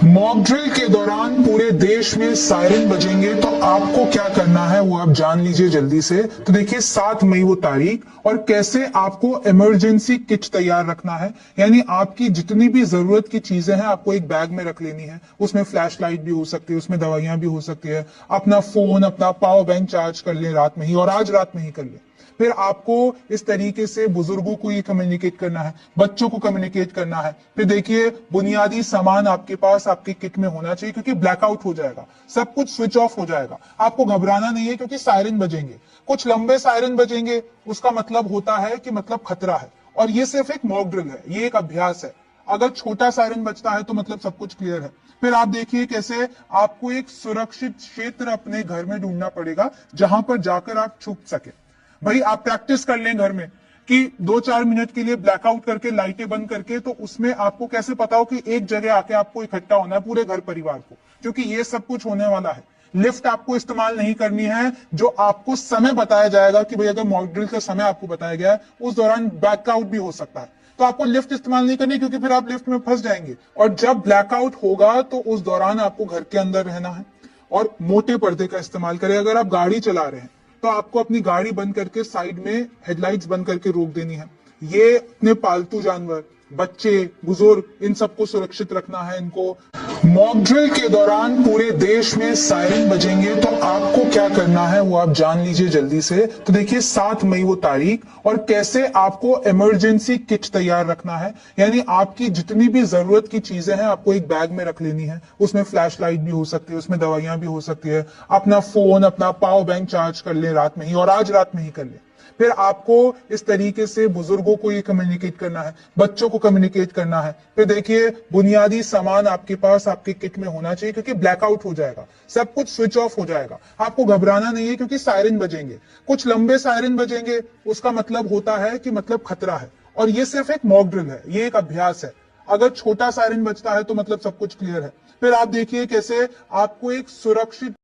Mock drill के दौरान पूरे देश में सायरन बजेंगे तो आपको क्या करना है वो आप जान लीजिए जल्दी से। तो देखिए 7 मई वो तारीख, और कैसे आपको इमरजेंसी किट तैयार रखना है। यानी आपकी जितनी भी जरूरत की चीजें हैं आपको एक बैग में रख लेनी है। उसमें फ्लैश लाइट भी हो सकती है, उसमें दवाइयां भी हो सकती है। अपना फोन, अपना पावर बैंक चार्ज कर ले रात में ही, और आज रात में ही कर ले। फिर आपको इस तरीके से बुजुर्गों को ये कम्युनिकेट करना है, बच्चों को कम्युनिकेट करना है। फिर देखिए बुनियादी सामान आपके पास आपके किट में होना चाहिए, क्योंकि ब्लैकआउट हो जाएगा, सब कुछ स्विच ऑफ हो जाएगा। आपको घबराना नहीं है, क्योंकि सायरन बजेंगे, कुछ लंबे सायरन बजेंगे। उसका मतलब होता है कि मतलब खतरा है। और ये सिर्फ एक मॉक ड्रिल है, ये एक अभ्यास है। अगर छोटा सायरन बजता है तो मतलब सब कुछ क्लियर है। फिर आप देखिए कैसे आपको एक सुरक्षित क्षेत्र अपने घर में ढूंढना पड़ेगा, जहां पर जाकर आप छुप सके। भाई आप प्रैक्टिस कर लें घर में कि 2-4 मिनट के लिए ब्लैकआउट करके लाइटें बंद करके, तो उसमें आपको कैसे पता हो कि एक जगह आके आपको इकट्ठा होना है पूरे घर परिवार को, क्योंकि ये सब कुछ होने वाला है। लिफ्ट आपको इस्तेमाल नहीं करनी है। जो आपको समय बताया जाएगा कि भाई अगर मॉक ड्रिल का समय आपको बताया गया है उस दौरान ब्लैकआउट भी हो सकता है, तो आपको लिफ्ट इस्तेमाल नहीं करनी, क्योंकि फिर आप लिफ्ट में फंस जाएंगे। और जब ब्लैकआउट होगा तो उस दौरान आपको घर के अंदर रहना है और मोटे पर्दे का इस्तेमाल करें। अगर आप गाड़ी चला रहे हैं तो आपको अपनी गाड़ी बंद करके साइड में हेडलाइट्स बंद करके रोक देनी है। ये अपने पालतू जानवर, बच्चे, बुजुर्ग, इन सबको सुरक्षित रखना है इनको। मॉक ड्रिल के दौरान पूरे देश में सायरन बजेंगे तो आपको क्या करना है वो आप जान लीजिए जल्दी से। तो देखिए 7 मई वो तारीख, और कैसे आपको इमरजेंसी किट तैयार रखना है। यानी आपकी जितनी भी जरूरत की चीजें हैं आपको एक बैग में रख लेनी है। उसमें फ्लैश लाइट भी हो सकती है, उसमें दवाइयां भी हो सकती है। अपना फोन, अपना पावर बैंक चार्ज कर ले रात में ही, और आज रात में ही कर ले। फिर आपको इस तरीके से बुजुर्गों को ये कम्युनिकेट करना है, बच्चों को कम्युनिकेट करना है। फिर देखिए बुनियादी सामान आपके पास आपके किट में होना चाहिए, क्योंकि ब्लैकआउट हो जाएगा, सब कुछ स्विच ऑफ हो जाएगा। आपको घबराना नहीं है, क्योंकि सायरन बजेंगे, कुछ लंबे सायरन बजेंगे। उसका मतलब होता है कि मतलब खतरा है। और ये सिर्फ एक मॉक ड्रिल है, ये एक अभ्यास है। अगर छोटा सायरन बजता है तो मतलब सब कुछ क्लियर है। फिर आप देखिए कैसे आपको एक सुरक्षित